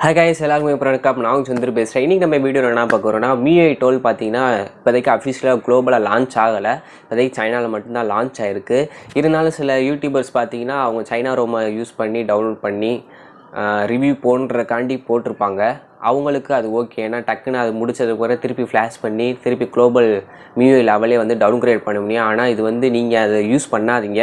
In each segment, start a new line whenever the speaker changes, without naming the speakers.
Hi guys, எல்லாருக்கும் வணக்கம். நான் சந்திர பேசுகிறேன். இன்றைக்கி நம்ம வீடியோவில் என்ன பார்க்க போகிறோம்னா Miui 12 பார்த்தீங்கன்னா இப்போதைக்கு அஃபிஷியலாக குளோபலாக லான்ச் ஆகலை. இப்போதைக்கு சைனாவில் மட்டும்தான் லான்ச் ஆகிருக்கு. இருந்தாலும் சில யூடியூபர்ஸ் பார்த்தீங்கன்னா அவங்க சைனா ரோமை யூஸ் பண்ணி டவுன்லோட் பண்ணி ரிவ்யூ போன்றக்காண்டி போட்டிருப்பாங்க. அவங்களுக்கு அது ஓகே, ஏன்னா டக்குன்னு அது முடிச்சதுக்கு பிறகு திருப்பி ஃப்ளாஷ் பண்ணி திருப்பி குளோபல் Miui லெவலே வந்து டவுன்கிரேட் பண்ண முடியும். ஆனால் இது வந்து நீங்கள் அதை யூஸ் பண்ணாதீங்க.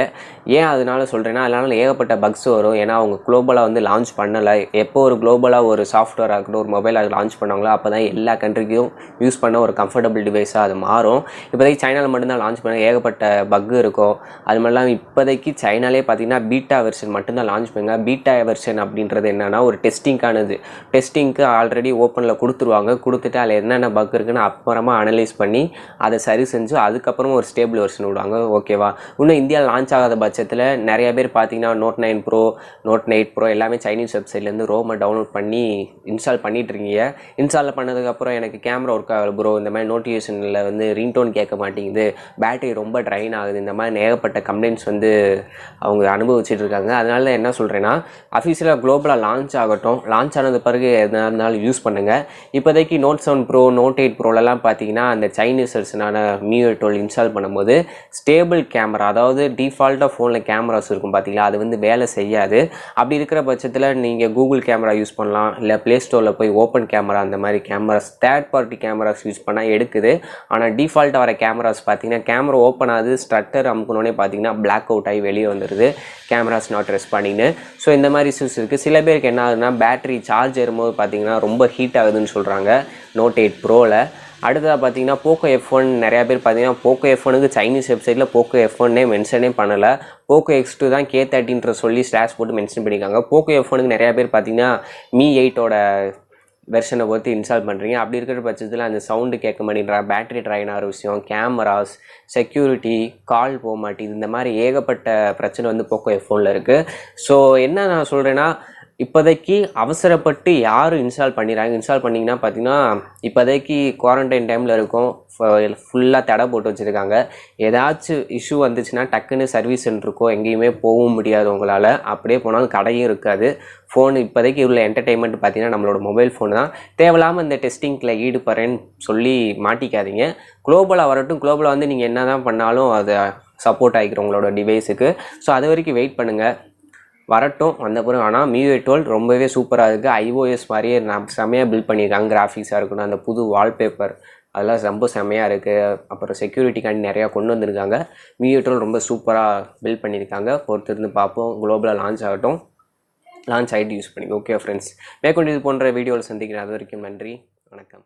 ஏன் அதனால சொல்கிறேன்னா அதனால ஏகப்பட்ட பக்ஸ் வரும். ஏன்னா அவங்க குளோபலாக வந்து லான்ச் பண்ணலை. எப்போ ஒரு குளோபலாக ஒரு சாஃப்ட்வேர் ஆகட்டும் ஒரு மொபைல் அது லான்ச் பண்ணாங்களோ அப்போ தான் எல்லா கண்ட்ரிக்கும் யூஸ் பண்ண ஒரு கம்ஃபர்டபுள் டிவைஸாக அது மாறும். இப்போதைக்கு சைனாவில் மட்டும்தான் லான்ச் பண்ண ஏகப்பட்ட பக் இருக்கும். அது மாதிரி இல்லாமல் இப்போதைக்கு சைனாலே பார்த்தீங்கன்னா பீட்டா வெர்ஷன் மட்டும்தான் லான்ச் பண்ணுங்க. பீட்டா வெர்ஷன் அப்படின்றது என்னென்னா ஒரு டெஸ்டிங்கானது. டெஸ்டிங்க்கு ஆல்ரெடி ஓப்பனில் கொடுத்துருவாங்க. கொடுத்துட்டு அதில் என்னென்ன பக் இருக்குன்னு அப்புறமா அனலைஸ் பண்ணி அதை சரி செஞ்சு அதுக்கப்புறமா ஒரு ஸ்டேபிள் வெர்ஷன் விடுவாங்க. ஓகேவா? இன்னும் இந்தியாவில் லான்ச் ஆகாத பட்சத்தில் நிறைய பேர் பார்த்தீங்கன்னா Note 9 Pro, Note 8 Pro எல்லாமே சைனீஸ் வெப்சைட்லேருந்து ரோமை டவுன்லோட் பண்ணி இன்ஸ்டால் பண்ணிட்டு இருக்கீங்க. இன்ஸ்டால் பண்ணதுக்கப்புறம் எனக்கு கேமரா ஒர்க் ஆகலை ப்ரோ, இந்த மாதிரி நோட்டிஃபிகேஷனில் வந்து ரிங்டோன் கேட்க மாட்டேங்குது, பேட்டரி ரொம்ப ட்ரைன் ஆகுது, இந்த மாதிரி ஏகப்பட்ட கம்ப்ளைண்ட்ஸ் வந்து அவங்க அனுபவிச்சுட்டு இருக்காங்க. அதனால என்ன சொல்கிறேன்னா அஃபிஷியலாக குளோபலாக லான்ச் ஆகட்டும். லான்ச் ஆனது பிறகு எதனா இருந்தாலும் யூஸ் பண்ணுங்கள். இப்போதைக்கு Note 7 Pro, Note 8 Proலலாம் பார்த்தீங்கன்னா அந்த சைனீஸ் வெர்ஷனான Miui 12 இன்ஸ்டால் பண்ணும்போது ஸ்டேபிள் கேமரா, அதாவது டிஃபால்ட்டாக ஃபோனில் கேமராஸ் இருக்கும் பார்த்தீங்களா, அது வந்து வேலை செய்யாது. அப்படி இருக்கிற பட்சத்தில் நீங்கள் கூகுள் கேமரா யூஸ் பண்ணலாம், இல்லை ப்ளே ஸ்டோரில் போய் ஓப்பன் கேமரா அந்த மாதிரி cameras third party cameras use பண்ணால் எடுக்குது. ஆனால் டிஃபால்ட்டாக வர கேமராஸ் பார்த்தீங்கன்னா கேமரா ஓப்பன் ஆகுது, ஸ்ட்ரட்டர் அமுக்கணுன்னே பார்த்தீங்கன்னா பிளாக் அவுட் ஆகி வெளியே வந்துடுது, கேமராஸ் நாட் ரெஸ்பாண்டிங்னு. ஸோ இந்த மாதிரி இஷ்யூஸ் இருக்குது. சில பேருக்கு என்ன ஆகுதுன்னா பேட்டரி சார்ஜ் ஏறும்போது பார்த்தீங்கன்னா ரொம்ப ஹீட் ஆகுதுன்னு சொல்கிறாங்க Note 8 Proவில். அடுத்ததாக பார்த்தீங்கன்னா Poco F1 நிறையா பேர் பார்த்தீங்கன்னா Poco F1க்கு சைனீஸ் வெப்சைட்டில் Poco F1 மென்ஷனே பண்ணலை. Poco X2 தான் K30 சொல்லி ஸ்லாஷ் போட்டு மென்ஷன் பண்ணியிருக்காங்க. Poco F1க்கு நிறையா பேர் பார்த்தீங்கன்னா Mi 8ஓட வெர்ஷனை பொறுத்து இன்ஸ்டால் பண்ணுறீங்க. அப்படி இருக்கிற பட்சத்தில் அந்த சவுண்டு கேட்க மாட்டேங்கிறா, பேட்டரி ட்ரைன் ஆகிற விஷயம், கேமராஸ், செக்யூரிட்டி, கால் போக மாட்டேங்குது, இந்த மாதிரி ஏகப்பட்ட பிரச்சனை வந்து Poco F1ல் இருக்குது. ஸோ என்ன நான் சொல்கிறேன்னா இப்போதைக்கு அவசரப்பட்டு யாரும் இன்ஸ்டால் பண்ணிடுறாங்க. இன்ஸ்டால் பண்ணிங்கன்னா பார்த்தீங்கன்னா இப்போதைக்கு குவாரண்டைன் டைமில் இருக்கும், ஃபுல்லாக தடை போட்டு வச்சுருக்காங்க. ஏதாச்சும் இஷ்யூ வந்துச்சுன்னா டக்குன்னு சர்வீஸ் சென்டருக்கோ எங்கேயுமே போகவும் முடியாது உங்களால். அப்படியே போனாலும் கடையும் இருக்காது. ஃபோன் இப்போதைக்கு உள்ள என்டர்டெயின்மெண்ட் பார்த்தீங்கன்னா நம்மளோட மொபைல் ஃபோன் தான். தேவையில்லாமல் இந்த டெஸ்டிங்கில் ஈடுபடுறேன்னு சொல்லி மாட்டிக்காதீங்க. குளோபலாக வரட்டும். குளோபலாக வந்து நீங்கள் என்ன தான் பண்ணாலும் அதை சப்போர்ட் ஆகிக்கிறோம் உங்களோட டிவைஸுக்கு. ஸோ அது வரைக்கும் வெயிட் பண்ணுங்கள், வரட்டும். வந்த பிறகு ஆனால் Miui 12 ரொம்பவே சூப்பராக இருக்குது. iOS மாதிரியே செம்மையாக பில்ட் பண்ணியிருக்காங்க. கிராஃபிக்ஸாக இருக்கணும், அந்த புது வால்பேப்பர் அதெல்லாம் ரொம்ப செம்மையாக இருக்குது. அப்புறம் செக்யூரிட்டிக்காண்டி நிறையா கொண்டு வந்திருக்காங்க. Miui 12 ரொம்ப சூப்பராக பில்ட் பண்ணியிருக்காங்க. பொறுத்திருந்து பார்ப்போம். குளோபலாக லான்ச் ஆகட்டும். லான்ச் ஆகிட்டு யூஸ் பண்ணிங்க. ஓகே ஃப்ரெண்ட்ஸ், மேற்கொண்டு இது போன்ற வீடியோவில் சந்திக்கிறேன். அது வரைக்கும் நன்றி, வணக்கம்.